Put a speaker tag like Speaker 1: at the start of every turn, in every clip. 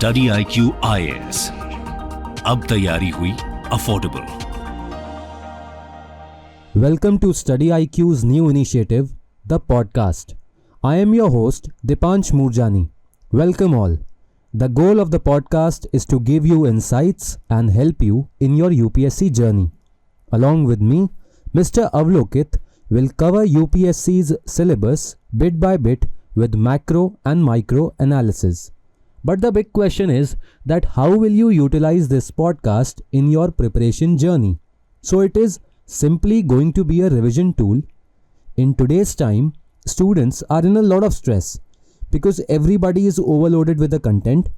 Speaker 1: Study IQ IAS। अब तैयारी हुई affordable.
Speaker 2: Welcome to StudyIQ's new initiative, the podcast. I am your host, Dipansh Murjani. Welcome all. The goal of the podcast is to give you insights and help you in your UPSC journey. Along with me, Mr. Avlokit will cover UPSC's syllabus bit by bit with macro and micro analysis. But the big question is that how will you utilize this podcast in your preparation journey? So it is simply going to be a revision tool. In today's time, students are in a lot of stress because everybody is overloaded with the content,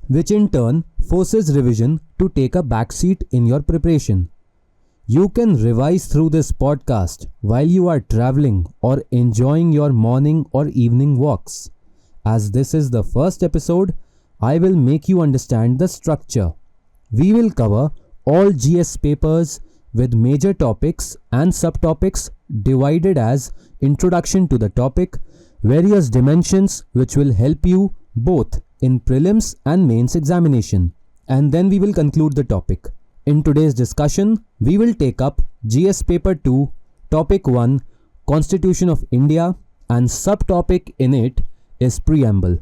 Speaker 2: which in turn forces revision to take a backseat in your preparation. You can revise through this podcast while you are traveling or enjoying your morning or evening walks. As this is the first episode, I will make you understand the structure. We will cover all GS papers with major topics and subtopics divided as introduction to the topic, various dimensions which will help you both in prelims and mains examination, and then we will conclude the topic. In today's discussion, we will take up GS paper 2, topic 1, Constitution of India, and subtopic in it is Preamble.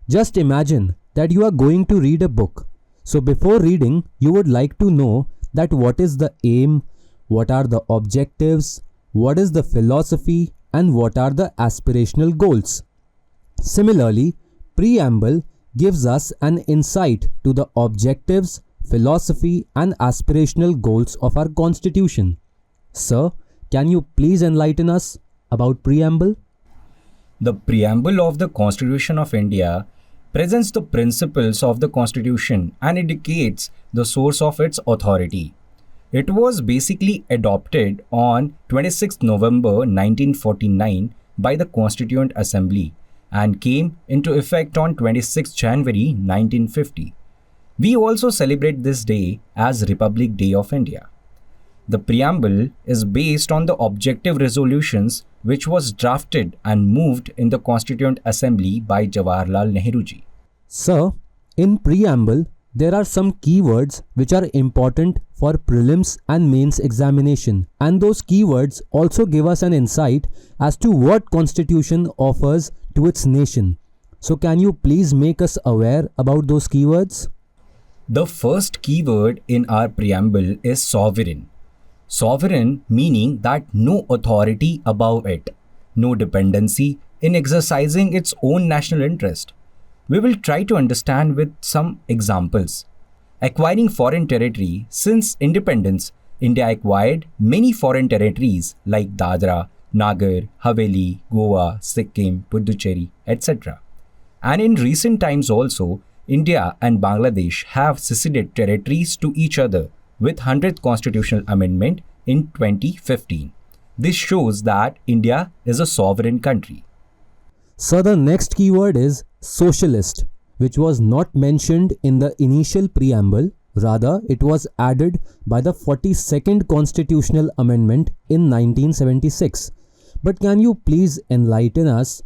Speaker 2: Just imagine that you are going to read a book. So before reading, you would like to know that what is the aim, what are the objectives, what is the philosophy, and what are the aspirational goals. Similarly, Preamble gives us an insight to the objectives, philosophy, and aspirational goals of our Constitution. Sir, can you please enlighten us about Preamble?
Speaker 3: The Preamble of the Constitution of India presents the principles of the Constitution and indicates the source of its authority. It was basically adopted on 26 November 1949 by the Constituent Assembly and came into effect on 26 January 1950. We also celebrate this day as Republic Day of India. The Preamble is based on the objective resolutions which was drafted and moved in the Constituent Assembly by Jawaharlal Nehru ji.
Speaker 2: Sir, in Preamble, there are some keywords which are important for prelims and mains examination, and those keywords also give us an insight as to what Constitution offers to its nation. So can you please make us aware about those keywords?
Speaker 3: The first keyword in our Preamble is sovereign. Sovereign meaning that no authority above it, no dependency in exercising its own national interest. We will try to understand with some examples. Acquiring foreign territory. Since independence, India acquired many foreign territories like Dadra, Nagar, Haveli, Goa, Sikkim, Puducherry, etc. And in recent times also, India and Bangladesh have ceded territories to each other with 100th Constitutional Amendment in 2015. This shows that India is a sovereign country.
Speaker 2: So the next keyword is socialist, which was not mentioned in the initial preamble. Rather, it was added by the 42nd Constitutional Amendment in 1976. But can you please enlighten us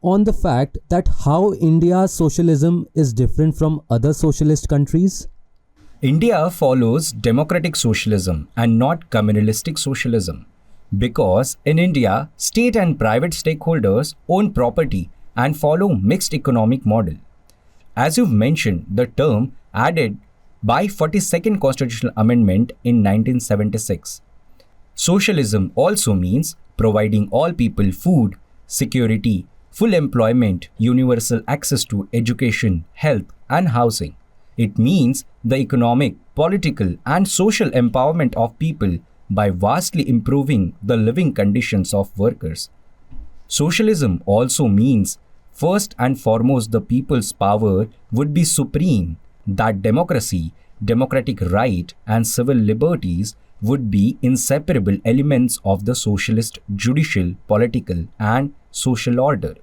Speaker 2: on the fact that how India's socialism is different from other socialist countries?
Speaker 3: India follows democratic socialism and not communalistic socialism because in India, state and private stakeholders own property and follow mixed economic model. As you've mentioned, the term added by 42nd Constitutional Amendment in 1976. Socialism also means providing all people food, security, full employment, universal access to education, health, and housing. It means the economic, political, and social empowerment of people by vastly improving the living conditions of workers. Socialism also means first and foremost the people's power would be supreme, that democracy, democratic right, and civil liberties would be inseparable elements of the socialist judicial, political, and social order.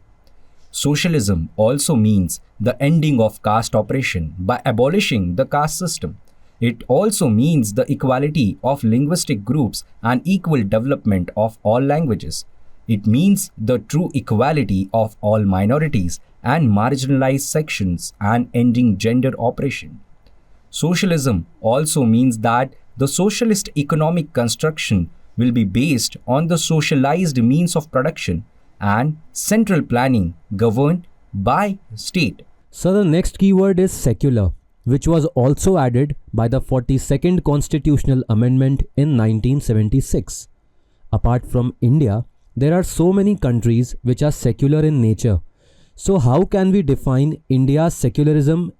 Speaker 3: Socialism also means the ending of caste oppression by abolishing the caste system. It also means the equality of linguistic groups and equal development of all languages. It means the true equality of all minorities and marginalized sections and ending gender oppression. Socialism also means that the socialist economic construction will be based on the socialized means of production and central planning governed by state.
Speaker 2: So the next keyword is secular, which was also added by the 42nd Constitutional Amendment in 1976. Apart from India, there are so many countries which are secular in nature. So how can we define India's secularism,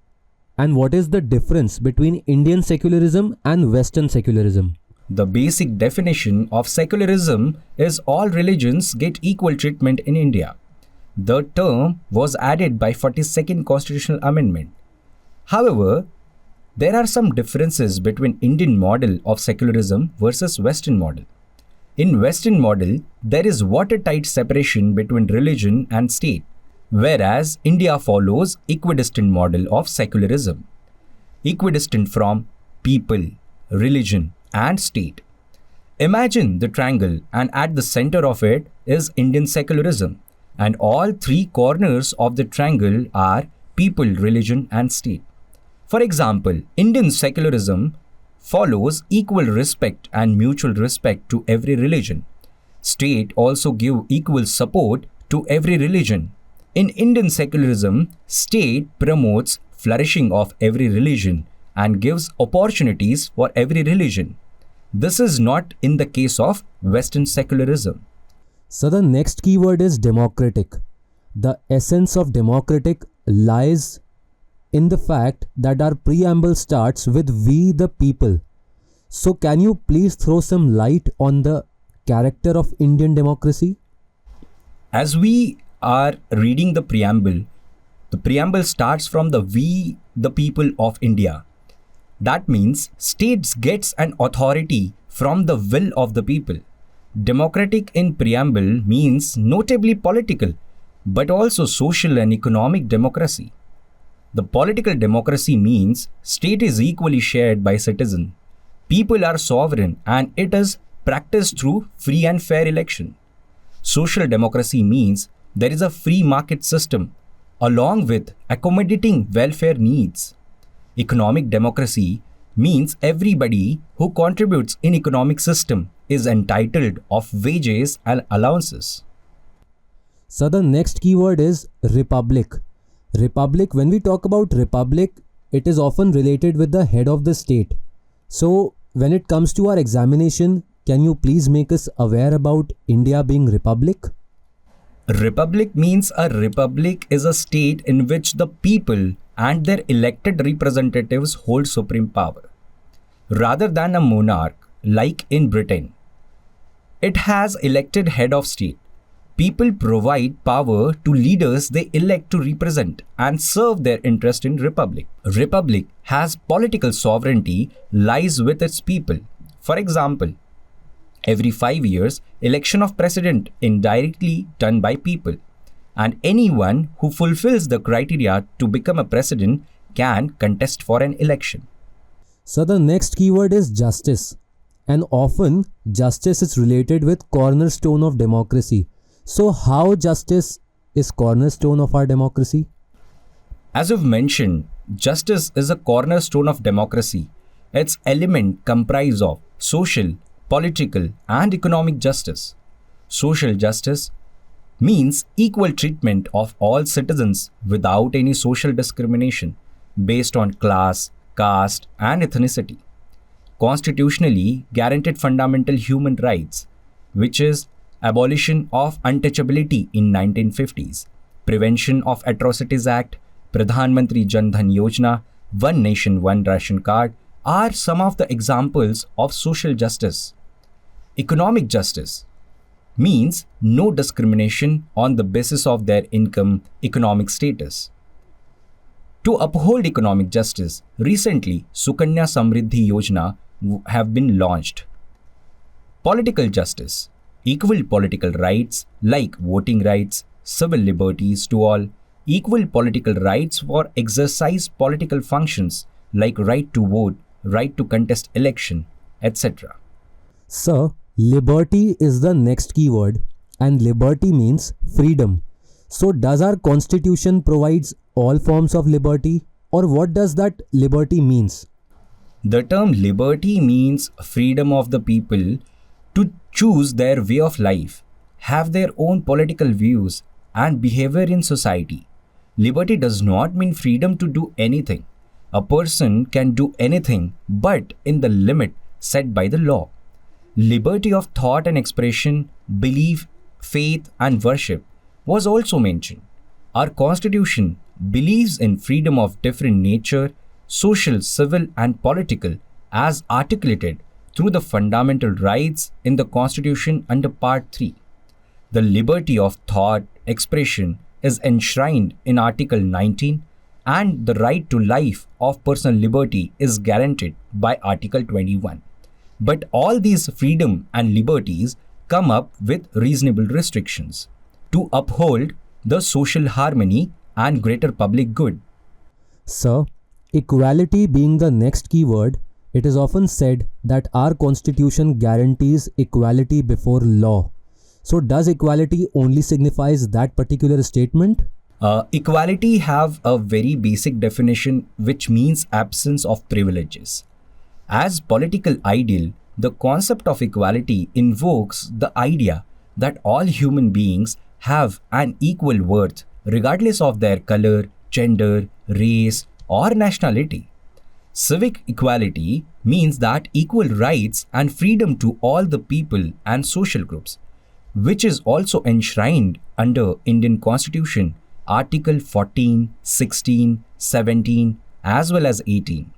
Speaker 2: and what is the difference between Indian secularism and Western secularism?
Speaker 3: The basic definition of secularism is all religions get equal treatment in India. The term was added by 42nd Constitutional Amendment. However, there are some differences between Indian model of secularism versus Western model. In Western model, there is watertight separation between religion and state, whereas India follows equidistant model of secularism, equidistant from people, religion, and state. Imagine the triangle, and at the center of it is Indian secularism, and all three corners of the triangle are people, religion, and state. For example, Indian secularism follows equal respect and mutual respect to every religion. State also give equal support to every religion. In Indian secularism, state promotes flourishing of every religion and gives opportunities for every religion. This is not in the case of Western secularism.
Speaker 2: So the next keyword is democratic. The essence of democratic lies in the fact that our preamble starts with "we the people." So can you please throw some light on the character of Indian democracy?
Speaker 3: As we are reading the preamble starts from the "we the people of India." That means states gets an authority from the will of the people. Democratic in preamble means notably political, but also social and economic democracy. The political democracy means state is equally shared by citizen. People are sovereign and it is practiced through free and fair election. Social democracy means there is a free market system along with accommodating welfare needs. Economic democracy means everybody who contributes in economic system is entitled of wages and allowances.
Speaker 2: So the next keyword is republic. Republic, when we talk about republic, it is often related with the head of the state. So when it comes to our examination, can you please make us aware about India being republic?
Speaker 3: Republic means a republic is a state in which the people and their elected representatives hold supreme power. Rather than a monarch like in Britain, it has elected head of state. People provide power to leaders they elect to represent and serve their interest in republic. Republic has political sovereignty lies with its people. For example, every 5 years, election of president indirectly done by people, and anyone who fulfills the criteria to become a president can contest for an election.
Speaker 2: So the next keyword is justice, and often justice is related with cornerstone of democracy. So how justice is cornerstone of our democracy?
Speaker 3: As we've mentioned, justice is a cornerstone of democracy. Its element comprise of social, political, and economic justice. Social justice means equal treatment of all citizens without any social discrimination based on class, caste, and ethnicity. Constitutionally guaranteed fundamental human rights, which is abolition of untouchability in 1950s, Prevention of Atrocities Act, Pradhan Mantri Jan Dhan Yojana, One Nation One Ration Card are some of the examples of social justice. Economic justice means no discrimination on the basis of their income, economic status. To uphold economic justice, recently Sukanya Samriddhi Yojana have been launched. Political justice, equal political rights like voting rights, civil liberties to all, equal political rights for exercise political functions like right to vote, right to contest election, etc.
Speaker 2: Sir, liberty is the next keyword, and liberty means freedom. So does our constitution provides all forms of liberty, or what does that liberty means?
Speaker 3: The term liberty means freedom of the people to choose their way of life, have their own political views, and behavior in society. Liberty does not mean freedom to do anything. A person can do anything but in the limit set by the law. Liberty of thought and expression, belief, faith, and worship was also mentioned. Our constitution believes in freedom of different nature, social, civil, and political, as articulated through the fundamental rights in the constitution under Part 3. The liberty of thought, expression is enshrined in Article 19, and the right to life of personal liberty is guaranteed by Article 21. But all these freedom and liberties come up with reasonable restrictions to uphold the social harmony and greater public good.
Speaker 2: Sir, equality being the next key word, it is often said that our constitution guarantees equality before law. So does equality only signifies that particular statement?
Speaker 3: Equality have a very basic definition, which means absence of privileges. As political ideal, the concept of equality invokes the idea that all human beings have an equal worth regardless of their color, gender, race, or nationality. Civic equality means that equal rights and freedom to all the people and social groups, which is also enshrined under Indian Constitution, Article 14, 16, 17, as well as 18.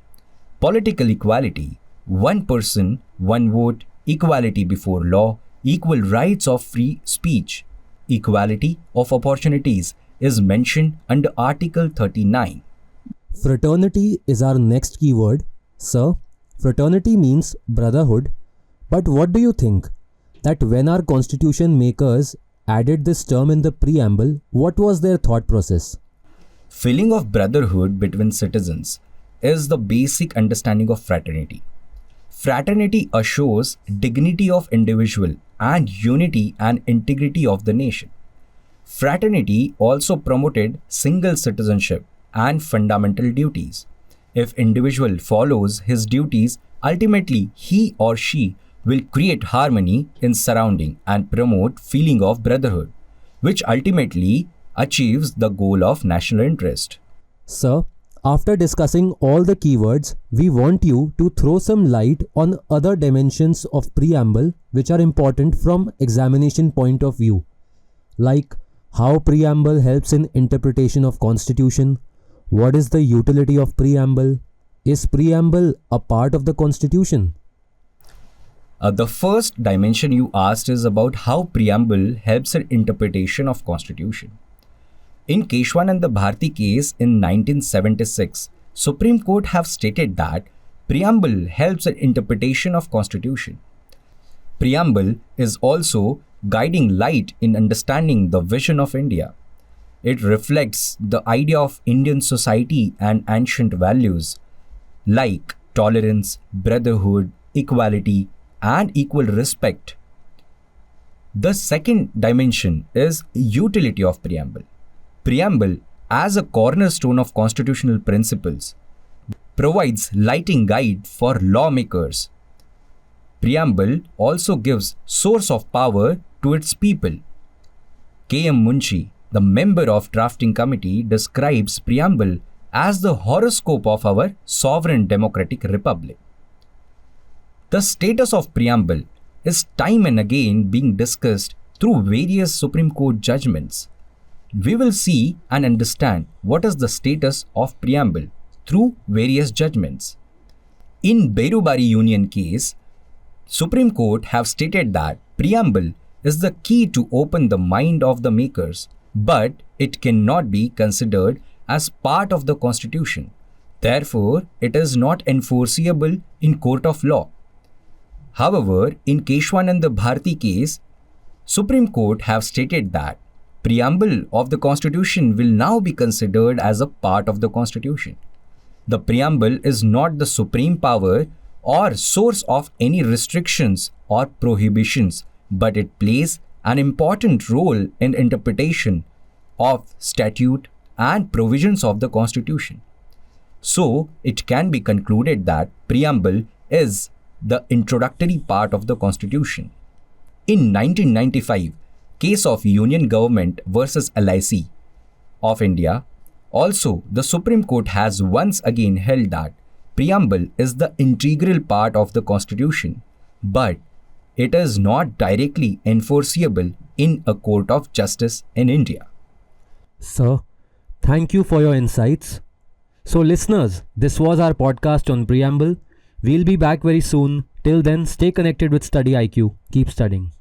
Speaker 3: Political equality, one person, one vote, equality before law, equal rights of free speech, equality of opportunities is mentioned under Article 39.
Speaker 2: Fraternity is our next keyword. Sir, fraternity means brotherhood. But what do you think? That when our constitution makers added this term in the preamble, what was their thought process?
Speaker 3: Feeling of brotherhood between citizens is the basic understanding of fraternity. Fraternity assures dignity of individual and unity and integrity of the nation. Fraternity also promoted single citizenship and fundamental duties. If individual follows his duties, ultimately he or she will create harmony in surrounding and promote feeling of brotherhood, which ultimately achieves the goal of national interest.
Speaker 2: Sir, after discussing all the keywords, we want you to throw some light on other dimensions of preamble which are important from examination point of view, like how preamble helps in interpretation of constitution, what is the utility of preamble, is preamble a part of the constitution?
Speaker 3: The first dimension you asked is about how preamble helps in interpretation of constitution. In Keshwananda Bharti case in 1976, Supreme Court have stated that preamble helps in interpretation of constitution. Preamble is also guiding light in understanding the vision of India. It reflects the idea of Indian society and ancient values like tolerance, brotherhood, equality, and equal respect. The second dimension is utility of preamble. Preamble, as a cornerstone of constitutional principles, provides lighting guide for lawmakers. Preamble also gives source of power to its people. K.M. Munshi, the member of drafting committee, describes preamble as the horoscope of our sovereign democratic republic. The status of preamble is time and again being discussed through various Supreme Court judgments. We will see and understand what is the status of preamble through various judgments. In Berubari Union case, Supreme Court have stated that preamble is the key to open the mind of the makers, but it cannot be considered as part of the constitution. Therefore, it is not enforceable in court of law. However, in Keshwananda Bharti case, Supreme Court have stated that preamble of the constitution will now be considered as a part of the constitution. The preamble is not the supreme power or source of any restrictions or prohibitions, but it plays an important role in interpretation of statute and provisions of the Constitution. So, it can be concluded that preamble is the introductory part of the Constitution. In 1995, case of Union Government versus LIC of India, also the Supreme Court has once again held that preamble is the integral part of the Constitution, but it is not directly enforceable in a court of justice in India.
Speaker 2: Sir, thank you for your insights. So, listeners, this was our podcast on preamble. We'll be back very soon. Till then, stay connected with StudyIQ. Keep studying.